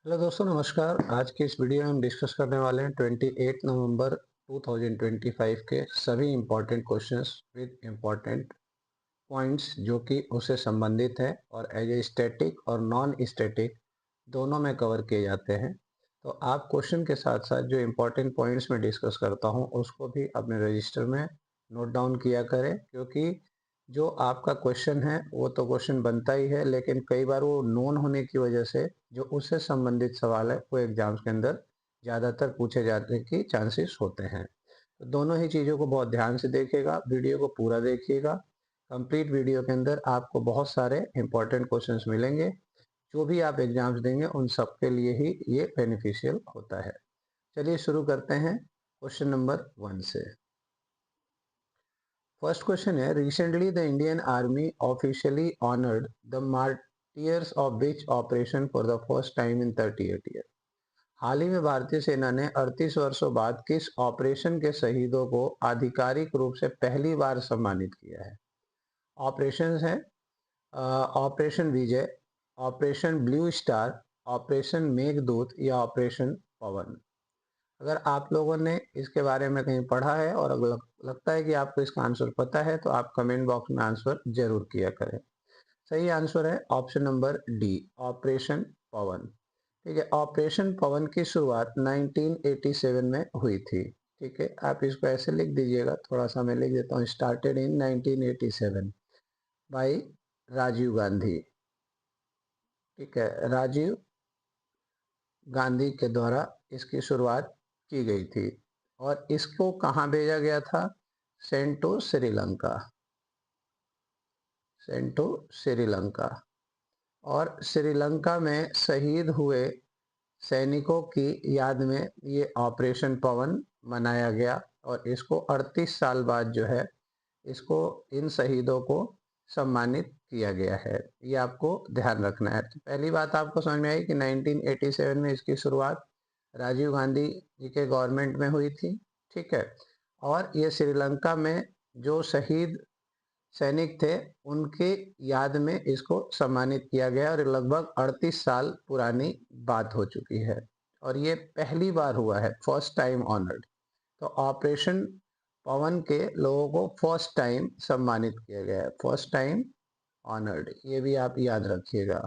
Hello दोस्तों, नमस्कार। आज की इस वीडियो में हम डिस्कस करने वाले हैं 28 नवंबर 2025 के सभी important questions with important points जो कि उससे संबंधित है और एज ए स्टैटिक और नॉन स्टैटिक दोनों में कवर किए जाते हैं। तो आप क्वेश्चन के साथ साथ जो इम्पोर्टेंट पॉइंट्स में डिस्कस करता हूँ उसको भी अपने रजिस्टर में नोट डाउन किया करें, क्योंकि जो आपका क्वेश्चन है वो तो क्वेश्चन बनता ही है, लेकिन कई बार वो नोन होने की वजह से जो उससे संबंधित सवाल है वो एग्जाम्स के अंदर ज़्यादातर पूछे जाने की चांसेस होते हैं। तो दोनों ही चीज़ों को बहुत ध्यान से देखिएगा, वीडियो को पूरा देखिएगा। कंप्लीट वीडियो के अंदर आपको बहुत सारे इंपॉर्टेंट क्वेश्चंस मिलेंगे। जो भी आप एग्जाम्स देंगे उन सब के लिए ही ये बेनिफिशियल होता है। चलिए शुरू करते हैं क्वेश्चन नंबर 1 से। फर्स्ट क्वेश्चन है, recently the Indian army officially honoured the martyrs of which operation for the first time in 38 year. हाल ही में भारतीय सेना ने 38 वर्षों बाद किस ऑपरेशन के शहीदों को आधिकारिक रूप से पहली बार सम्मानित किया है? ऑपरेशंस हैं operation Vijay, operation blue star, operation Meghdoot या ऑपरेशन पवन। अगर आप लोगों ने इसके बारे में कहीं पढ़ा है और अगर लगता है कि आपको इसका आंसर पता है तो आप कमेंट बॉक्स में आंसर जरूर किया करें। सही आंसर है ऑप्शन नंबर डी, ऑपरेशन पवन। ठीक है, ऑपरेशन पवन की शुरुआत 1987 में हुई थी। ठीक है, आप इसको ऐसे लिख दीजिएगा, थोड़ा सा मैं लिख देता हूँ, started in 1987 by Rajiv Gandhi. ठीक है, राजीव गांधी के द्वारा इसकी शुरुआत की गई थी और इसको कहाँ भेजा गया था? Sent to Sri Lanka, sent to Sri Lanka. और श्रीलंका में शहीद हुए सैनिकों की याद में ये ऑपरेशन पवन मनाया गया और इसको 38 साल बाद जो है इसको इन शहीदों को सम्मानित किया गया है। ये आपको ध्यान रखना है। तो पहली बात आपको समझ में आई कि 1987 में इसकी शुरुआत राजीव गांधी जी के गवर्नमेंट में हुई थी। ठीक है, और ये श्रीलंका में जो शहीद सैनिक थे उनके याद में इसको सम्मानित किया गया और लगभग 38 साल पुरानी बात हो चुकी है और ये पहली बार हुआ है, फर्स्ट टाइम ऑनर्ड। तो ऑपरेशन पवन के लोगों को फर्स्ट टाइम सम्मानित किया गया है, फर्स्ट टाइम ऑनर्ड, ये भी आप याद रखिएगा।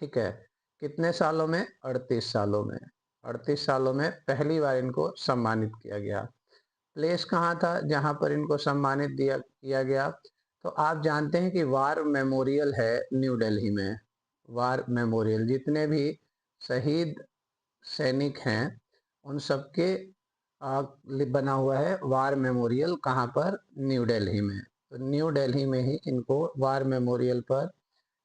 ठीक है, कितने सालों में? 38 सालों में। 38 सालों में पहली बार इनको सम्मानित किया गया। प्लेस कहाँ था जहां पर इनको सम्मानित दिया किया गया? तो आप जानते हैं कि वार मेमोरियल है न्यू दिल्ली में। वार मेमोरियल, जितने भी शहीद सैनिक हैं उन सबके बना हुआ है वार मेमोरियल। कहाँ पर? न्यू दिल्ली में। तो न्यू दिल्ली में ही इनको वार मेमोरियल पर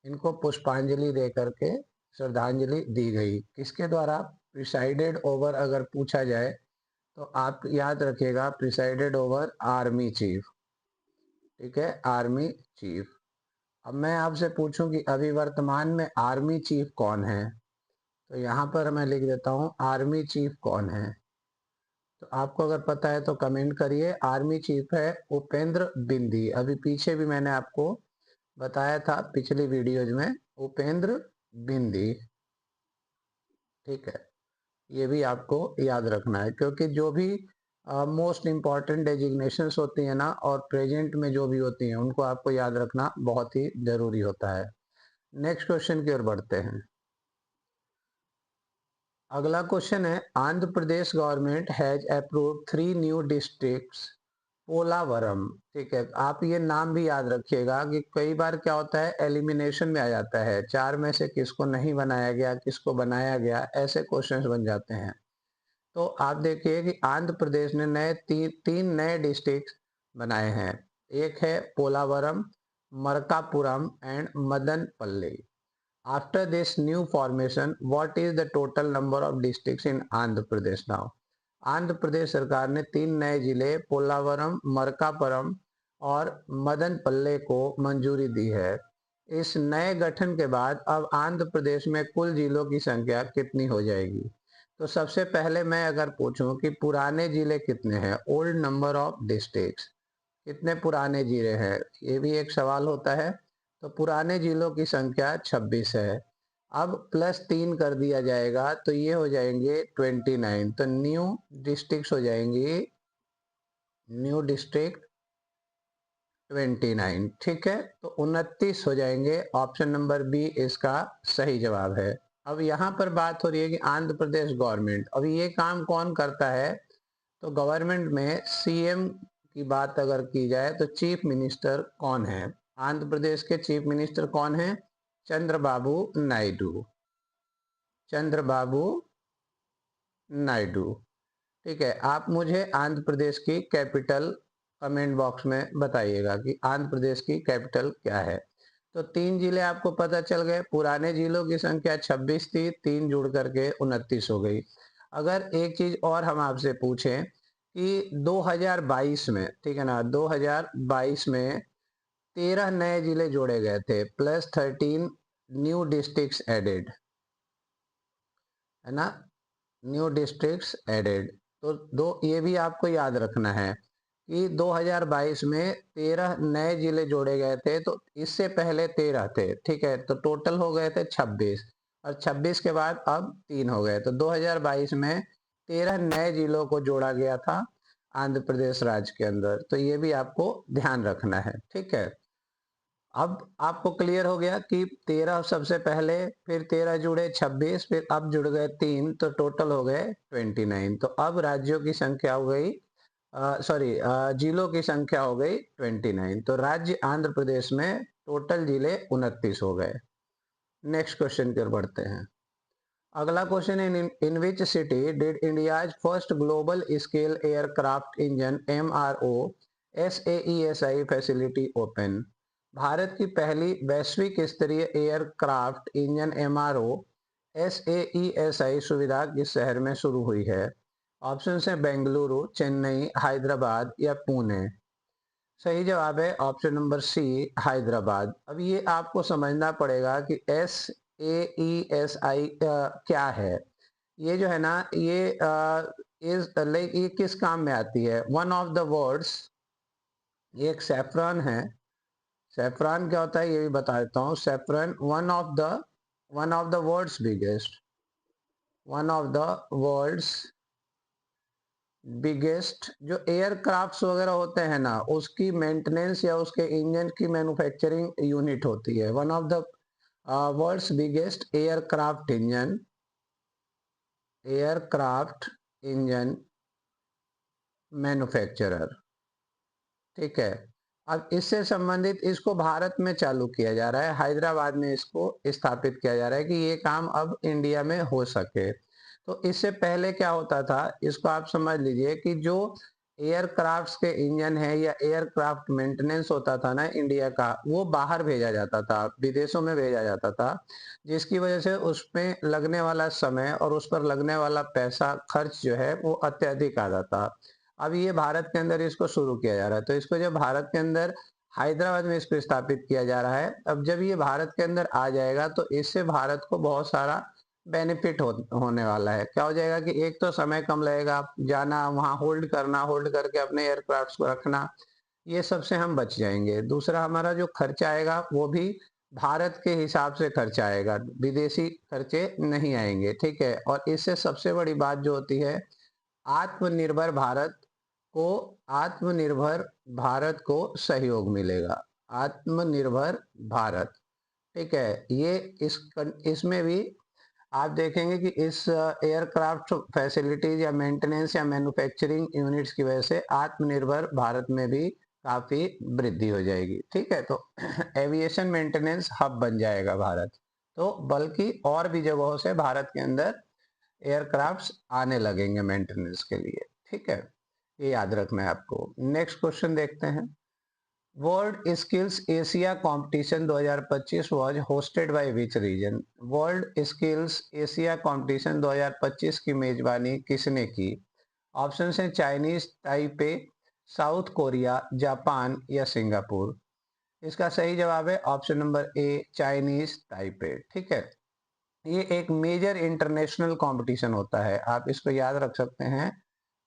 इनको पुष्पांजलि दे करके श्रद्धांजलि दी गई। किसके द्वारा? प्रिसाइडेड ओवर, अगर पूछा जाए तो आप याद रखिएगा, प्रिसाइडेड ओवर आर्मी चीफ। ठीक है, आर्मी चीफ। अब मैं आपसे पूछूं कि अभी वर्तमान में आर्मी चीफ कौन है, तो यहाँ पर मैं लिख देता हूँ आर्मी चीफ कौन है। तो आपको अगर पता है तो कमेंट करिए। आर्मी चीफ है उपेंद्र बिंदी। अभी पीछे भी मैंने आपको बताया था पिछली वीडियोज में, उपेंद्र बिंदी। ठीक है, ये भी आपको याद रखना है, क्योंकि जो भी मोस्ट इम्पॉर्टेंट डेजिग्नेशंस होती हैं ना और प्रेजेंट में जो भी होती हैं उनको आपको याद रखना बहुत ही जरूरी होता है। नेक्स्ट क्वेश्चन की ओर बढ़ते हैं। अगला क्वेश्चन है, Andhra Pradesh government has approved 3 new districts Polavaram. ठीक है, आप ये नाम भी याद रखिएगा कि कई बार क्या होता है, एलिमिनेशन में आ जाता है, चार में से किसको नहीं बनाया गया, किसको बनाया गया, ऐसे क्वेश्चंस बन जाते हैं। तो आप देखिए कि आंध्र प्रदेश ने तीन नए डिस्ट्रिक्ट बनाए हैं। एक है Polavaram, Markapuram and Madanapalle. After this new formation what is the total number of districts in Andhra Pradesh now? Andhra Pradesh सरकार ने तीन नए जिले पोलावरम, मरकापुरम और मदनपल्ले को मंजूरी दी है। इस नए गठन के बाद अब आंध्र प्रदेश में कुल जिलों की संख्या कितनी हो जाएगी? तो सबसे पहले मैं अगर पूछूं कि पुराने जिले कितने हैं, ओल्ड नंबर ऑफ डिस्ट्रिक्ट्स, कितने पुराने जिले हैं, ये भी एक सवाल होता है। तो पुराने जिलों की संख्या 26 है। अब +3 कर दिया जाएगा तो ये हो जाएंगे 29। तो न्यू डिस्ट्रिक्ट हो जाएंगी, न्यू डिस्ट्रिक्ट 29। ठीक है, तो 29 हो जाएंगे। ऑप्शन नंबर बी इसका सही जवाब है। अब यहाँ पर बात हो रही है कि आंध्र प्रदेश गवर्नमेंट, अब ये काम कौन करता है? तो गवर्नमेंट में सीएम की बात अगर की जाए तो चीफ मिनिस्टर कौन है? आंध्र प्रदेश के चीफ मिनिस्टर कौन है? चंद्रबाबू नायडू, चंद्रबाबू नायडू। ठीक है, आप मुझे आंध्र प्रदेश की कैपिटल कमेंट बॉक्स में बताइएगा कि आंध्र प्रदेश की कैपिटल क्या है। तो 3 जिले आपको पता चल गए। पुराने जिलों की संख्या 26 थी, 3 जुड़ करके 29 हो गई। अगर एक चीज और हम आपसे पूछें कि 2022 में, ठीक है ना, 2022 में 13 नए जिले जोड़े गए थे, +13 न्यू डिस्ट्रिक्ट्स एडेड, है ना, न्यू डिस्ट्रिक्ट्स एडेड। तो ये भी आपको याद रखना है कि 2022 में 13 नए जिले जोड़े गए थे, तो इससे पहले 13 थे। ठीक है, तो टोटल हो गए थे 26, और 26 के बाद अब 3 हो गए। तो 2022 में 13 नए जिलों को जोड़ा गया था आंध्र प्रदेश राज्य के अंदर। तो ये भी आपको ध्यान रखना है। ठीक है, अब आपको क्लियर हो गया कि 13 सबसे पहले, फिर 13 जुड़े 26, फिर अब जुड़ गए 3, तो टोटल हो गए 29। तो अब राज्यों की संख्या हो गई, सॉरी, जिलों की संख्या हो गई 29। तो राज्य आंध्र प्रदेश में टोटल जिले 29 हो गए। नेक्स्ट क्वेश्चन की ओर बढ़ते हैं। अगला question, in which city did India's first global scale aircraft engine MRO SAESI facility open? Bharat की पहली वैश्विक स्तरीय एयरक्राफ्ट इंजन MRO SAESI सुविधा किस शहर में शुरू हुई है? ऑप्शन है बेंगलुरु, चेन्नई, हैदराबाद या पुणे। सही जवाब है ऑप्शन नंबर सी, हैदराबाद। अब ये आपको समझना पड़ेगा कि SAESI क्या है। ये जो है ना, ये इज लाइक, ये किस काम में आती है? वन ऑफ द वर्ड्स, ये एक सेफ्रॉन है। सेफ्रॉन क्या होता है ये भी बता देता हूँ। Safran one of the world's biggest, one of the world's biggest जो एयरक्राफ्ट्स वगैरह होते हैं ना, उसकी मेंटेनेंस या उसके इंजन की मैन्युफैक्चरिंग यूनिट होती है। One of the world's biggest aircraft engine manufacturer. ठीक है, अब इससे संबंधित इसको भारत में चालू किया जा रहा है, हैदराबाद में इसको स्थापित किया जा रहा है कि ये काम अब इंडिया में हो सके। तो इससे पहले क्या होता था, इसको आप समझ लीजिए कि जो एयरक्राफ्ट्स के इंजन है या एयरक्राफ्ट मेंटेनेंस होता था ना इंडिया का, वो बाहर भेजा जाता था, विदेशों में भेजा जाता था, जिसकी वजह से उसमें लगने वाला समय और उस पर लगने वाला पैसा खर्च जो है वो अत्यधिक आता था। अब ये भारत के अंदर इसको शुरू किया जा रहा है, तो इसको जब भारत के अंदर हैदराबाद में इसको स्थापित किया जा रहा है, अब जब ये भारत के अंदर आ जाएगा तो इससे भारत को बहुत सारा बेनिफिट होने वाला है। क्या हो जाएगा कि एक तो समय कम लगेगा, जाना वहां होल्ड करना, होल्ड करके अपने एयरक्राफ्ट को रखना, ये सबसे हम बच जाएंगे। दूसरा, हमारा जो खर्चा आएगा वो भी भारत के हिसाब से खर्चा आएगा, विदेशी खर्चे नहीं आएंगे। ठीक है, और इससे सबसे बड़ी बात जो होती है, आत्मनिर्भर भारत को आत्मनिर्भर भारत को सहयोग मिलेगा। आत्मनिर्भर भारत। ठीक है, ये इसमें भी आप देखेंगे कि इस एयरक्राफ्ट फैसिलिटीज या मेंटेनेंस या मैन्युफैक्चरिंग यूनिट्स की वजह से आत्मनिर्भर भारत में भी काफी वृद्धि हो जाएगी। ठीक है, तो एविएशन मेंटेनेंस हब बन जाएगा भारत। तो बल्कि और भी जगहों से भारत के अंदर एयरक्राफ्ट्स आने लगेंगे मेंटेनेंस के लिए। ठीक है, ये याद रखना है आपको। नेक्स्ट क्वेश्चन देखते हैं। World skills Asia competition 2025 was hosted by which region? World skills Asia competition 2025 की मेजबानी किसने की? ऑप्शन है Chinese Taipei, south Korea, Japan या सिंगापुर। इसका सही जवाब है option number A, Chinese Taipei. ठीक है, ये एक मेजर इंटरनेशनल कंपटीशन होता है, आप इसको याद रख सकते हैं।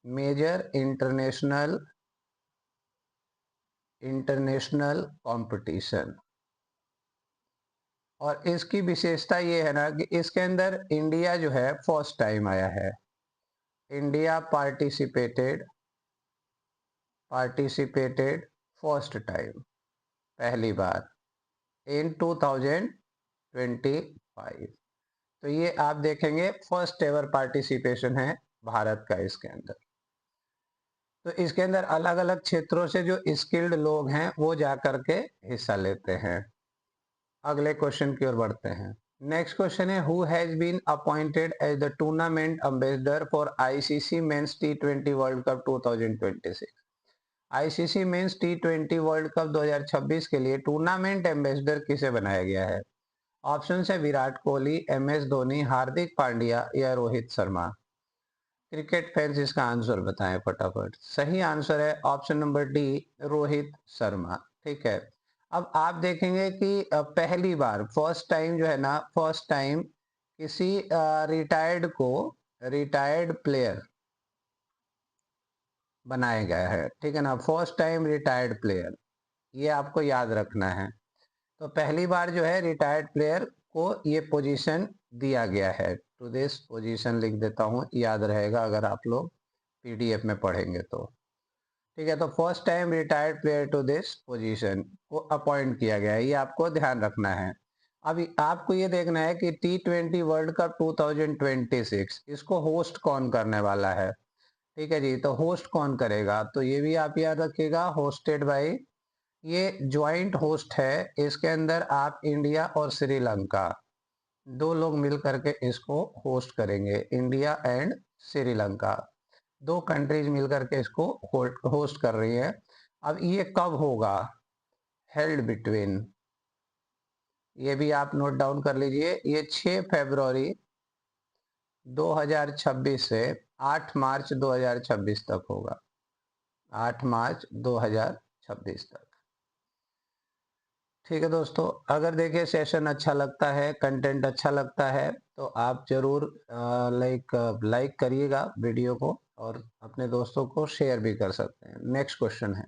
Major international competition. और इसकी विशेषता ये है ना कि इसके अंदर इंडिया जो है फर्स्ट टाइम आया है। इंडिया पार्टिसिपेटेड फर्स्ट टाइम, पहली बार इन 2025। तो ये आप देखेंगे फर्स्ट एवर पार्टिसिपेशन है भारत का इसके अंदर। तो इसके अंदर अलग अलग क्षेत्रों से जो स्किल्ड लोग हैं वो जा करके हिस्सा लेते हैं। अगले क्वेश्चन की ओर बढ़ते हैं। नेक्स्ट क्वेश्चन है, who has been appointed as the tournament ambassador for ICC men's टी20 वर्ल्ड कप 2026। आईसीसी मेंस टी20 वर्ल्ड कप 2026 के लिए टूर्नामेंट एम्बेसडर किसे बनाया गया है? ऑप्शन है विराट कोहली, एमएस धोनी, हार्दिक पांड्या या रोहित शर्मा। क्रिकेट फैंस इसका आंसर बताएं फटाफट। सही आंसर है option number D, Rohit Sharma. ठीक है, अब आप देखेंगे कि पहली बार फर्स्ट टाइम जो है ना, फर्स्ट टाइम किसी रिटायर्ड प्लेयर बनाया गया है। ठीक है ना, फर्स्ट टाइम रिटायर्ड प्लेयर, ये आपको याद रखना है। तो पहली बार जो है रिटायर्ड प्लेयर को ये पोजीशन दिया गया है। टू दिस पोजीशन लिख देता हूँ, याद रहेगा अगर आप लोग पीडीएफ में पढ़ेंगे तो। ठीक है, तो first time retired player to this position को अपॉइंट किया गया है, ये आपको ध्यान रखना है। अभी आपको ये देखना है कि टी20 वर्ल्ड कप 2026 इसको होस्ट कौन करने वाला है। ठीक है जी, तो होस्ट कौन करेगा, तो ये भी आप याद रखिएगा, होस्टेड बाई, ये ज्वाइंट होस्ट है। इसके अंदर आप इंडिया और श्रीलंका दो लोग मिल करके इसको होस्ट करेंगे। इंडिया एंड श्रीलंका, दो कंट्रीज मिल करके इसको होस्ट कर रही है। अब ये कब होगा? हेल्ड बिटवीन, ये भी आप नोट डाउन कर लीजिए, ये 6 फरवरी 2026 से 8 मार्च 2026 तक होगा। 8 मार्च 2026 तक। ठीक है दोस्तों, अगर देखिए सेशन अच्छा लगता है, कंटेंट अच्छा लगता है, तो आप जरूर लाइक करिएगा वीडियो को और अपने दोस्तों को शेयर भी कर सकते हैं। नेक्स्ट क्वेश्चन है,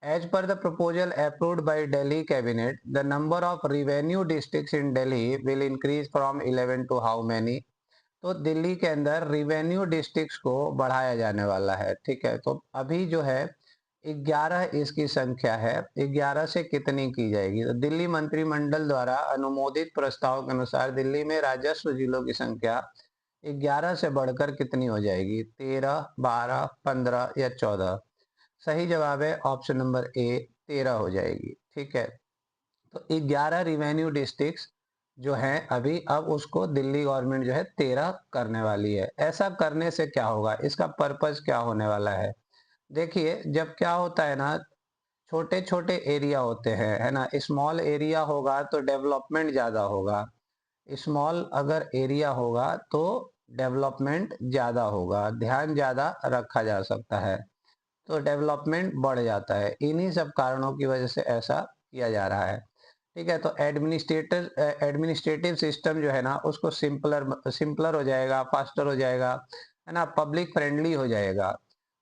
as per the proposal approved by Delhi cabinet the number of revenue districts in Delhi will increase from 11 to how many. तो दिल्ली के अंदर रिवेन्यू डिस्ट्रिक्ट्स को बढ़ाया जाने वाला है। ठीक है, तो अभी जो है 11 इसकी संख्या है, 11 से कितनी की जाएगी? तो दिल्ली मंत्रिमंडल द्वारा अनुमोदित प्रस्ताव के अनुसार दिल्ली में राजस्व जिलों की संख्या 11 से बढ़कर कितनी हो जाएगी? 13, 12, 15 या 14? सही जवाब है ऑप्शन नंबर ए, 13 हो जाएगी। ठीक है, तो 11 रिवेन्यू डिस्ट्रिक्ट्स जो है अभी, अब उसको दिल्ली गवर्नमेंट जो है 13 करने वाली है। ऐसा करने से क्या होगा, इसका पर्पज क्या होने वाला है? देखिए, जब क्या होता है ना, छोटे छोटे एरिया होते हैं, है ना, स्मॉल एरिया होगा तो डेवलपमेंट ज़्यादा होगा। स्मॉल अगर एरिया होगा तो डेवलपमेंट ज़्यादा होगा, ध्यान ज़्यादा रखा जा सकता है, तो डेवलपमेंट बढ़ जाता है। इन्हीं सब कारणों की वजह से ऐसा किया जा रहा है। ठीक है, तो एडमिनिस्ट्रेटिव सिस्टम जो है ना, उसको सिंपलर हो जाएगा, फास्टर हो जाएगा, है ना, पब्लिक फ्रेंडली हो जाएगा।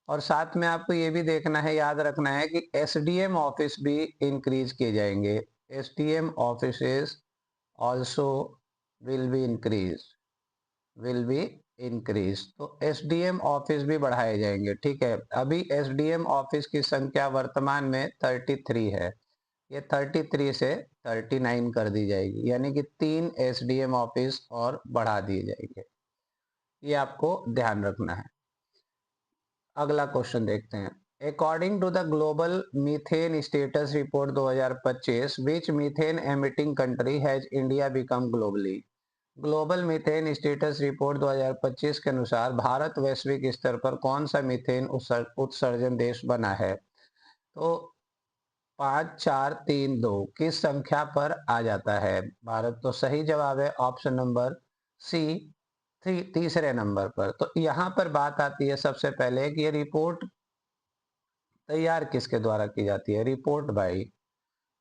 और साथ में आपको ये भी देखना है, याद रखना है कि एसडीएम ऑफिस भी इंक्रीज किए जाएंगे। SDM offices also will be increase, तो एसडीएम ऑफिस भी बढ़ाए जाएंगे। ठीक है, अभी एसडीएम ऑफिस की संख्या वर्तमान में 33 है, ये 33 से 39 कर दी जाएगी, यानी कि 3 एसडीएम ऑफिस और बढ़ा दिए जाएंगे, ये आपको ध्यान रखना है। अगला क्वेश्चन देखते हैं, according to the global methane status report 2025 which methane emitting country has India become globally. Global methane status report 2025 के अनुसार भारत वैश्विक स्तर पर कौन सा मीथेन उत्सर्जन देश बना है? तो 5, 4, 3, 2 किस संख्या पर आ जाता है भारत? तो सही जवाब है ऑप्शन नंबर सी, तीसरे नंबर पर। तो यहाँ पर बात आती है सबसे पहले कि ये रिपोर्ट तैयार किसके द्वारा की जाती है? रिपोर्ट बाई,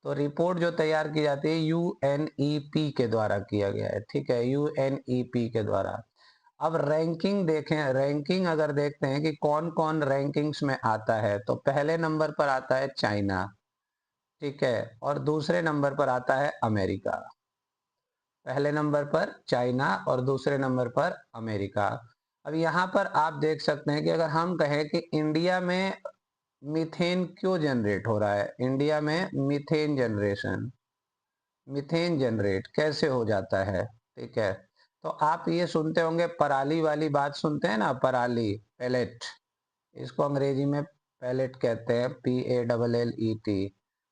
तो रिपोर्ट जो तैयार की जाती है यूएनईपी के द्वारा किया गया है। ठीक है, यूएनईपी के द्वारा। अब रैंकिंग देखें, रैंकिंग अगर देखते हैं कि कौन कौन रैंकिंग्स में आता है, तो पहले नंबर पर आता है चाइना। ठीक है, और दूसरे नंबर पर आता है अमेरिका। पहले नंबर पर चाइना और दूसरे नंबर पर अमेरिका। अब यहाँ पर आप देख सकते हैं कि अगर हम कहें कि इंडिया में मीथेन क्यों जनरेट हो रहा है, इंडिया में मीथेन जनरेट कैसे हो जाता है, ठीक है। तो आप ये सुनते होंगे पराली वाली बात सुनते हैं ना, पराली, पैलेट, इसको अंग्रेजी में पैलेट कहते हैं, PALLET।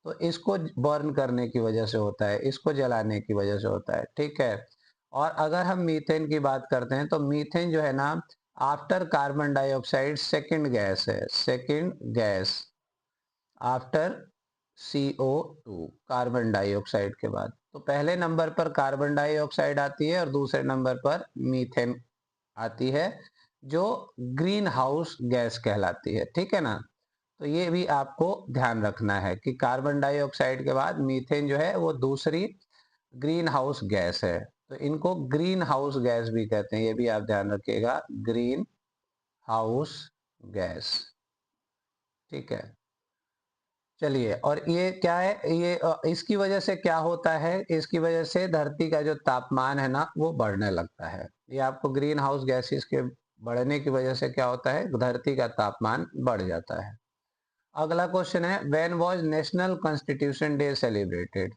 तो इसको बर्न करने की वजह से होता है, इसको जलाने की वजह से होता है, ठीक है। और अगर हम मीथेन की बात करते हैं तो मीथेन जो है ना, after carbon dioxide second gas है, second gas after CO2, carbon dioxide के बाद। तो पहले नंबर पर कार्बन डाइऑक्साइड आती है और दूसरे नंबर पर मीथेन आती है, जो ग्रीन हाउस गैस कहलाती है, ठीक है ना। तो ये भी आपको ध्यान रखना है कि कार्बन डाइऑक्साइड के बाद मीथेन जो है वो दूसरी ग्रीन हाउस गैस है। तो इनको ग्रीन हाउस गैस भी कहते हैं, ये भी आप ध्यान रखिएगा, ग्रीन हाउस गैस, ठीक है। चलिए, और ये क्या है, ये इसकी वजह से क्या होता है, इसकी वजह से धरती का जो तापमान है ना वो बढ़ने लगता है। ये आपको ग्रीन हाउस गैसेस के बढ़ने की वजह से क्या होता है, धरती का तापमान बढ़ जाता है। अगला क्वेश्चन है, when was national constitution day celebrated.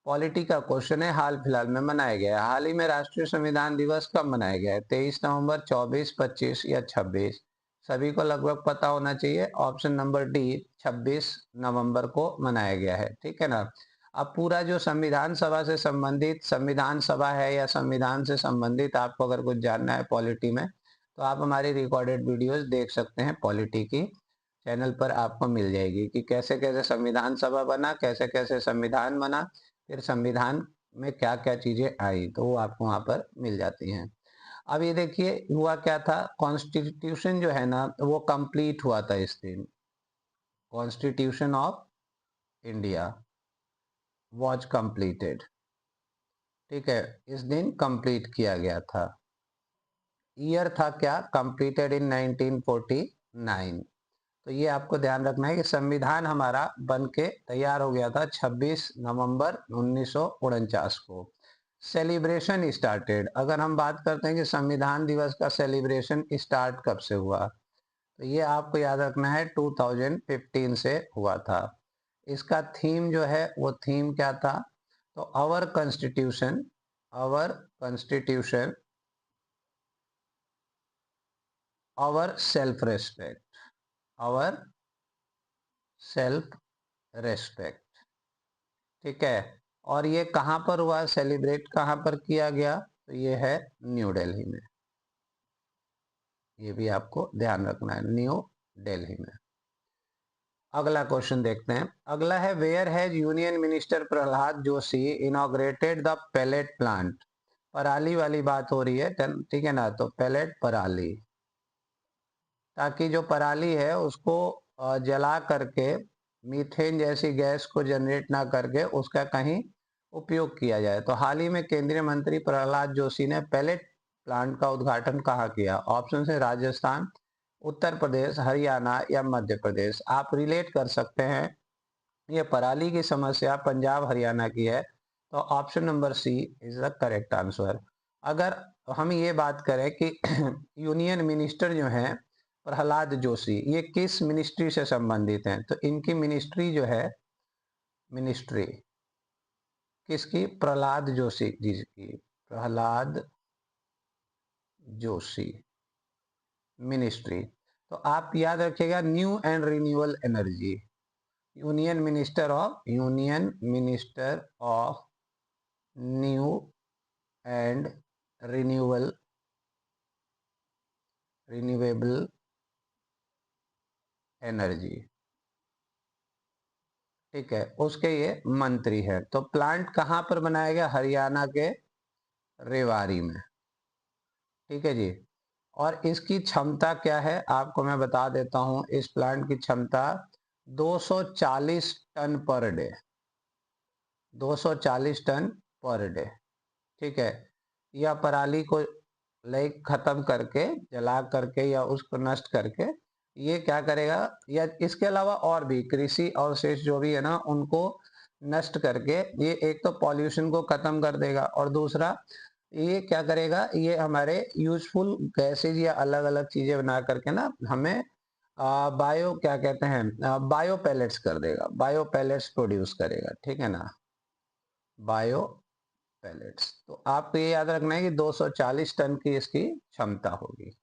Polity का क्वेश्चन है, हाल फिलहाल में मनाया गया है। हाल ही में राष्ट्रीय संविधान दिवस कब मनाया गया है, 23 नवंबर, 24, 25 या 26। सभी को लगभग पता होना चाहिए, ऑप्शन नंबर डी, 26 नवंबर को मनाया गया है, ठीक है ना। अब पूरा जो संविधान सभा से संबंधित, संविधान सभा है या संविधान से संबंधित आपको अगर कुछ जानना है पॉलिटी में, तो आप हमारी रिकॉर्डेड वीडियोस देख सकते हैं, पॉलिटी की चैनल पर आपको मिल जाएगी कि कैसे कैसे संविधान सभा बना, कैसे कैसे संविधान बना, फिर संविधान में क्या क्या चीजें आई, तो वो आपको वहां पर मिल जाती हैं। अब ये देखिए हुआ क्या था, कॉन्स्टिट्यूशन जो है ना वो कंप्लीट हुआ था इस दिन, constitution of India was completed, ठीक है, इस दिन कंप्लीट किया गया था। ईयर था क्या, कंप्लीटेड इन 1949। तो ये आपको ध्यान रखना है कि संविधान हमारा बन के तैयार हो गया था 26 नवंबर 1949 को। सेलिब्रेशन स्टार्टेड, अगर हम बात करते हैं कि संविधान दिवस का सेलिब्रेशन स्टार्ट कब से हुआ, तो ये आपको याद रखना है 2015 से हुआ था। इसका थीम जो है वो थीम क्या था, तो our constitution, our constitution, our self respect, our self respect, ठीक है। और ये कहाँ पर हुआ, सेलिब्रेट कहाँ पर किया गया, तो ये है न्यू दिल्ली में, ये भी आपको ध्यान रखना है, न्यू दिल्ली में। अगला क्वेश्चन देखते हैं, अगला है, where has union minister Pralhad Joshi inaugurated the pellet plant. पराली वाली बात हो रही है, ठीक है ना, तो पैलेट पराली, ताकि जो पराली है उसको जला करके मीथेन जैसी गैस को जनरेट ना करके उसका कहीं उपयोग किया जाए। तो हाल ही में केंद्रीय मंत्री प्रहलाद जोशी ने पैलेट प्लांट का उद्घाटन कहाँ किया, ऑप्शन है राजस्थान, उत्तर प्रदेश, हरियाणा या मध्य प्रदेश। आप रिलेट कर सकते हैं, ये पराली की समस्या पंजाब हरियाणा की है, तो option number C is the correct answer. अगर हम ये बात करें कि यूनियन मिनिस्टर जो हैं प्रहलाद जोशी, ये किस मिनिस्ट्री से संबंधित हैं, तो इनकी मिनिस्ट्री जो है, मिनिस्ट्री किसकी, प्रहलाद जोशी जी की, प्रहलाद जोशी मिनिस्ट्री। तो आप याद रखिएगा, new and renewable energy, union minister of new and renewable renewable energy, ठीक है, उसके ये मंत्री है। तो प्लांट कहाँ पर बनाया गया, हरियाणा के रेवाड़ी में, ठीक है जी। और इसकी क्षमता क्या है आपको मैं बता देता हूं, इस प्लांट की क्षमता 240 ton per day, 240 ton per day, ठीक है। या पराली को लाइक खत्म करके, जला करके या उसको नष्ट करके ये क्या करेगा, या इसके अलावा और भी कृषि अवशेष जो भी है ना उनको नष्ट करके ये एक तो पॉल्यूशन को खत्म कर देगा और दूसरा ये क्या करेगा, ये हमारे यूजफुल गैसेज या अलग अलग चीजें बना करके ना हमें बायो क्या कहते हैं बायो पैलेट्स कर देगा, बायो पैलेट्स प्रोड्यूस करेगा, ठीक है ना, बायो पैलेट्स। तो आपको ये याद रखना है कि 240 टन की इसकी क्षमता होगी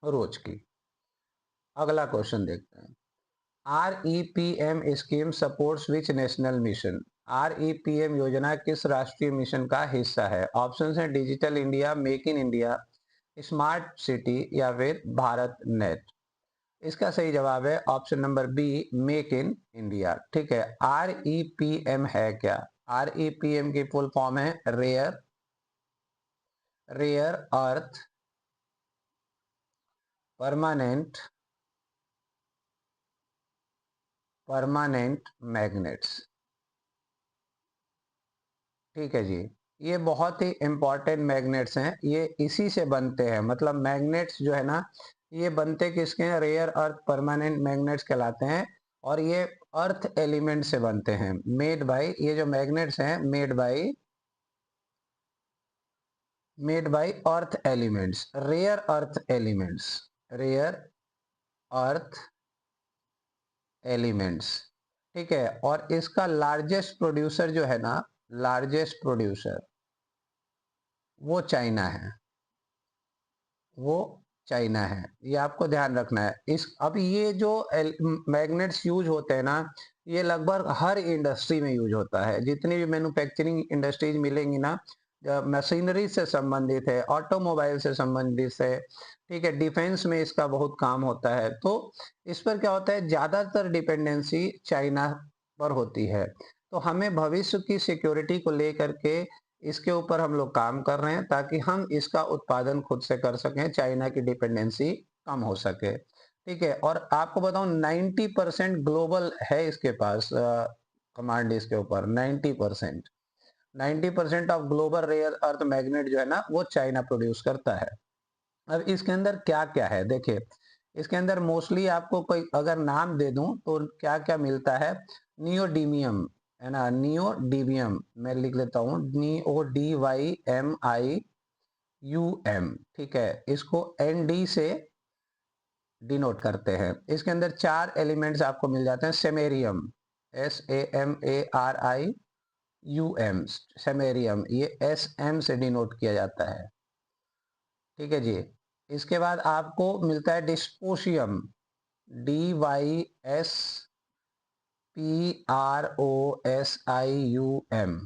रोज की। अगला क्वेश्चन देखते हैं। REPM scheme supports which national mission? REPM योजना किस राष्ट्रीय मिशन का हिस्सा है? ऑप्शन है digital India, make in India, smart city या फिर भारत नेट। इसका सही जवाब है option number B, make in India. ठीक है, REPM है क्या? REPM की फुल फॉर्म है रेयर अर्थ परमानेंट मैग्नेट्स। ठीक है जी, ये बहुत ही इंपॉर्टेंट मैग्नेट्स हैं, ये इसी से बनते हैं, मतलब मैग्नेट्स जो है ना ये बनते किसके हैं? रेयर अर्थ परमानेंट मैग्नेट्स कहलाते हैं और ये अर्थ एलिमेंट से बनते हैं, मेड बाय, ये जो मैग्नेट्स हैं made by earth elements, rare earth elements. ठीक है, और इसका लार्जेस्ट प्रोड्यूसर जो है ना, लार्जेस्ट प्रोड्यूसर वो चाइना है, वो चाइना है, ये आपको ध्यान रखना है। इस अब ये जो मैग्नेट्स यूज होते हैं ना, ये लगभग हर इंडस्ट्री में यूज होता है, जितनी भी मैन्युफैक्चरिंग इंडस्ट्रीज मिलेंगी ना, मशीनरी से संबंधित है, ऑटोमोबाइल से संबंधित है, ठीक है, डिफेंस में इसका बहुत काम होता है। तो इस पर क्या होता है, ज्यादातर डिपेंडेंसी चाइना पर होती है। तो हमें भविष्य की सिक्योरिटी को लेकर के इसके ऊपर हम लोग काम कर रहे हैं ताकि हम इसका उत्पादन खुद से कर सकें, चाइना की डिपेंडेंसी कम हो सके। ठीक है, और आपको बताऊं 90% ग्लोबल है इसके पास कमांड इसके ऊपर, 90% of global rare earth magnet जो है ना वो चाइना प्रोड्यूस करता है। अब इसके अंदर क्या क्या है देखिए, इसके अंदर मोस्टली आपको कोई अगर नाम दे दूं तो क्या क्या मिलता है, नियोडीमियम है ना, नियोडीमियम मैं लिख लेता हूँ, NODYMIUM। ठीक है, इसको ND से डिनोट करते हैं। इसके अंदर 4 एलिमेंट्स आपको मिल जाते हैं, सेमेरियम, SAMARIUM, सेमेरियम, ये SM से डिनोट किया जाता है। ठीक है जी, इसके बाद आपको मिलता है डिस्पोशियम, DYSPROSIUM।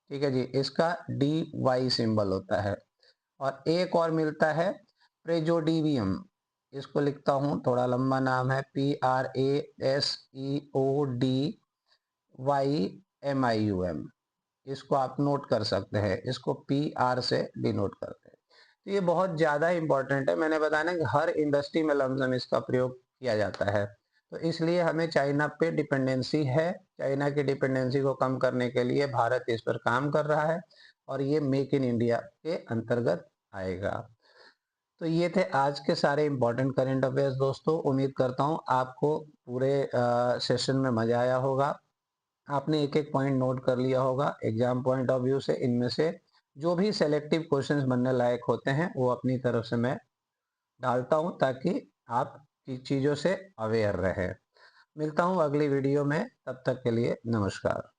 ठीक है जी, इसका DY सिंबल होता है। और एक और मिलता है प्रेजोडियम, इसको लिखता हूं, थोड़ा लंबा नाम है, PRASEODYMIUM। इसको आप नोट कर सकते हैं, इसको PR से डिनोट करते हैं। तो ये बहुत ज़्यादा इंपॉर्टेंट है, मैंने बताया ना कि हर इंडस्ट्री में लमसम इसका प्रयोग किया जाता है। तो इसलिए हमें चाइना पे डिपेंडेंसी है, चाइना की डिपेंडेंसी को कम करने के लिए भारत इस पर काम कर रहा है और ये मेक इन इंडिया के अंतर्गत आएगा। तो ये थे आज के सारे इंपॉर्टेंट करंट अफेयर्स दोस्तों, उम्मीद करता हूँ आपको पूरे सेशन में मजा आया होगा, आपने एक एक पॉइंट नोट कर लिया होगा एग्जाम पॉइंट ऑफ व्यू से। इनमें से जो भी सेलेक्टिव क्वेश्चंस बनने लायक होते हैं वो अपनी तरफ से मैं डालता हूं ताकि आप चीज़ों से अवेयर रहे। मिलता हूं अगली वीडियो में, तब तक के लिए नमस्कार।